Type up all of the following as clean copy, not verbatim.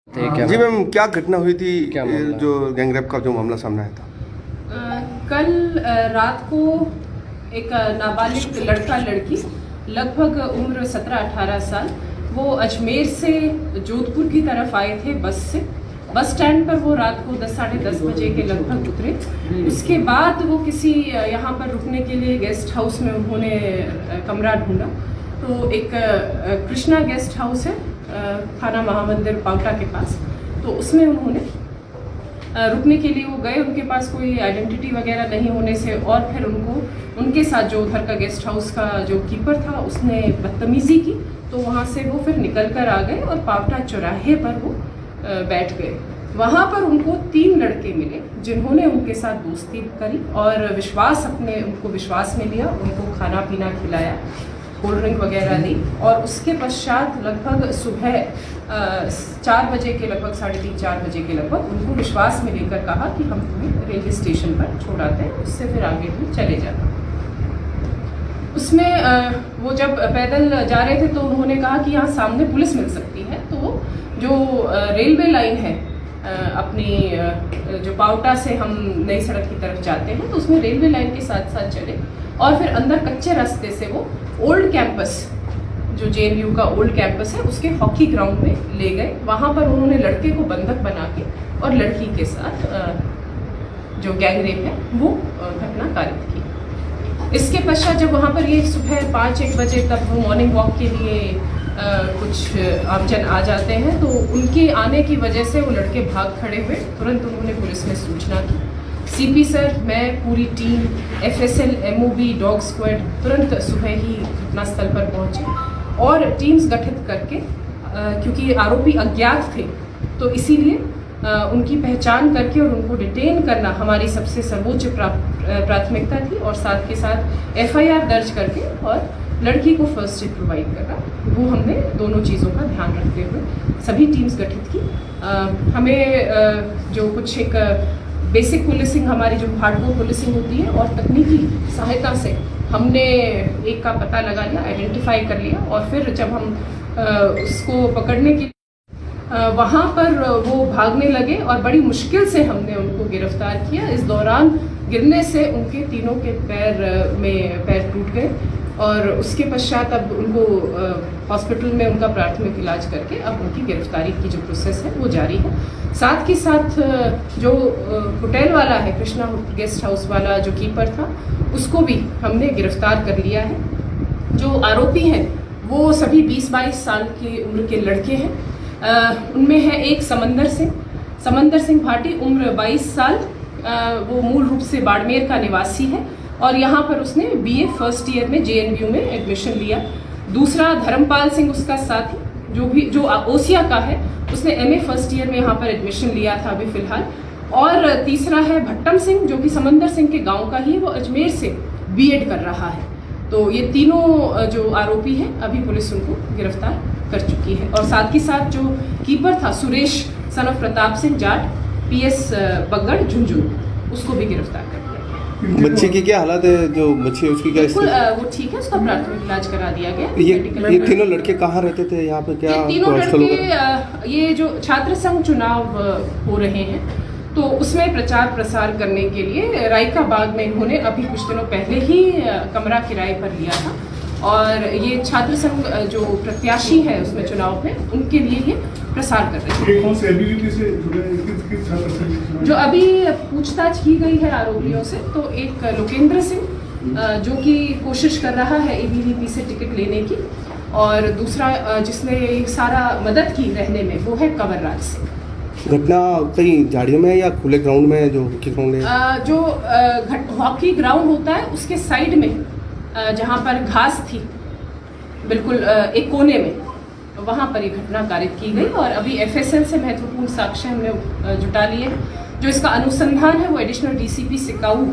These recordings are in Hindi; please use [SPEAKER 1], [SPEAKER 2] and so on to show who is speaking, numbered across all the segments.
[SPEAKER 1] जी मैम, क्या घटना हुई थी?
[SPEAKER 2] क्या
[SPEAKER 1] जो गैंगरेप का जो मामला सामने आया था?
[SPEAKER 3] कल रात को एक नाबालिग लड़का लड़की लगभग उम्र 17-18 साल वो अजमेर से जोधपुर की तरफ आए थे बस से। बस स्टैंड पर वो रात को 10-10:30 बजे के लगभग उतरे। उसके बाद वो किसी यहाँ पर रुकने के लिए गेस्ट हाउस में उन्होंने कमरा ढूंढा। तो एक कृष्णा गेस्ट हाउस है थाना महामंदिर पावटा के पास, तो उसमें उन्होंने रुकने के लिए वो गए। उनके पास कोई आइडेंटिटी वगैरह नहीं होने से और फिर उनके साथ जो उधर का गेस्ट हाउस का जो कीपर था उसने बदतमीजी की, तो वहाँ से वो फिर निकल कर आ गए और पावटा चौराहे पर वो बैठ गए। वहाँ पर उनको 3 लड़के मिले जिन्होंने उनके साथ दोस्ती करी और उनको विश्वास में लिया, उनको खाना पीना खिलाया, कोल्ड ड्रिंक वगैरह दी। और उसके पश्चात लगभग सुबह 4 बजे के लगभग 3:30-4 बजे के लगभग उनको विश्वास में लेकर कहा कि हम तुम्हें रेलवे स्टेशन पर छोड़ आते हैं, उससे फिर आगे तुम चले जाना। उसमें वो जब पैदल जा रहे थे तो उन्होंने कहा कि यहाँ सामने पुलिस मिल सकती है। तो जो रेलवे लाइन है अपनी जो पावटा से हम नई सड़क की तरफ जाते हैं, तो उसमें रेलवे लाइन के साथ साथ चले और फिर अंदर कच्चे रास्ते से वो ओल्ड कैंपस, जो JNU का ओल्ड कैंपस है, उसके हॉकी ग्राउंड में ले गए। वहाँ पर उन्होंने लड़के को बंधक बना के और लड़की के साथ जो गैंगरेप है वो घटना कारित की। इसके पश्चात जब वहाँ पर ये सुबह 5-1 बजे तक वो मॉर्निंग वॉक के लिए कुछ आमजन आ जाते हैं, तो उनके आने की वजह से वो लड़के भाग खड़े हुए। तुरंत उन्होंने पुलिस में सूचना की। CP सर, मैं, पूरी team, FSL, MOB, dog squad तुरंत सुबह ही घटनास्थल पर पहुंचे और टीम्स गठित करके, क्योंकि आरोपी अज्ञात थे तो इसीलिए उनकी पहचान करके और उनको डिटेन करना हमारी सबसे सर्वोच्च प्राथमिकता थी। और साथ के साथ FIR दर्ज करके और लड़की को फर्स्ट एड प्रोवाइड करना, वो हमने दोनों चीज़ों का ध्यान रखते हुए सभी टीम्स गठित की। हमें जो कुछ एक बेसिक पुलिसिंग, हमारी जो हार्डकोर पुलिसिंग होती है और तकनीकी सहायता से हमने एक का पता लगा लिया, आइडेंटिफाई कर लिया। और फिर जब हम उसको पकड़ने की वहाँ पर वो भागने लगे और बड़ी मुश्किल से हमने उनको गिरफ्तार किया। इस दौरान गिरने से उनके तीनों के पैर टूट गए और उसके पश्चात अब उनको हॉस्पिटल में उनका प्राथमिक इलाज करके अब उनकी गिरफ्तारी की जो प्रोसेस है वो जारी है। साथ के साथ जो होटल वाला है, कृष्णा गेस्ट हाउस वाला जो कीपर था, उसको भी हमने गिरफ्तार कर लिया है। जो आरोपी हैं वो सभी 20-22 साल की उम्र के लड़के हैं। उनमें है एक समंदर सिंह भाटी, उम्र 22 साल, वो मूल रूप से बाड़मेर का निवासी है और यहाँ पर उसने BA फर्स्ट ईयर में JNU में एडमिशन लिया। दूसरा धर्मपाल सिंह उसका साथी जो ओसिया का है, उसने MA फर्स्ट ईयर में यहाँ पर एडमिशन लिया था अभी फिलहाल। और तीसरा है भट्टम सिंह, जो कि समंदर सिंह के गांव का ही, वो अजमेर से BEd कर रहा है। तो ये तीनों जो आरोपी हैं अभी पुलिस उनको गिरफ्तार कर चुकी है। और साथ ही साथ जो कीपर था Suresh son of Pratap Singh Jat, PS बगड़ झुंझुनू, उसको भी गिरफ्तार कर दिया।
[SPEAKER 1] बच्चे की क्या हालत है? जो बच्ची है उसकी क्या
[SPEAKER 3] बिल्कुल वो ठीक है, उसका प्राथमिक इलाज करा दिया गया।
[SPEAKER 1] ये तीनों लड़के कहाँ रहते थे? यहाँ पे क्या
[SPEAKER 3] तीनों लड़के, ये जो छात्र संघ चुनाव हो रहे हैं तो उसमें प्रचार प्रसार करने के लिए रायका बाग में इन्होंने अभी कुछ दिनों पहले ही कमरा किराए पर लिया था। और ये छात्र संघ जो प्रत्याशी है उसमें चुनाव में, उनके लिए ये प्रसार कर रहे हैं। जो अभी पूछताछ की गई है आरोपियों से, तो एक लोकेंद्र सिंह जो कि कोशिश कर रहा है ABVP से टिकट लेने की, और दूसरा जिसने सारा मदद की रहने में, वो है कंवर राज सिंह।
[SPEAKER 1] घटना कहीं झाड़ियों में या खुले ग्राउंड में? जो हॉकी ग्राउंड है,
[SPEAKER 3] जो हॉकी ग्राउंड होता है उसके साइड में जहाँ पर घास थी बिल्कुल एक कोने में, वहाँ पर ये घटना कारित की गई। और अभी FSL से महत्वपूर्ण साक्ष्य हमने जुटा लिए हैं। जो इसका अनुसंधान है वो एडिशनल DCP सिकाऊ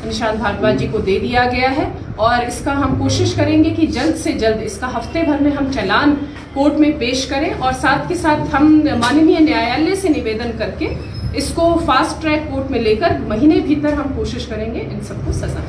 [SPEAKER 3] निशांत भारद्वाज जी को दे दिया गया है और इसका हम कोशिश करेंगे कि जल्द से जल्द इसका हफ्ते भर में हम चालान कोर्ट में पेश करें। और साथ के साथ हम माननीय न्यायालय से निवेदन करके इसको फास्ट ट्रैक कोर्ट में लेकर महीने भीतर हम कोशिश करेंगे इन सबको सजा।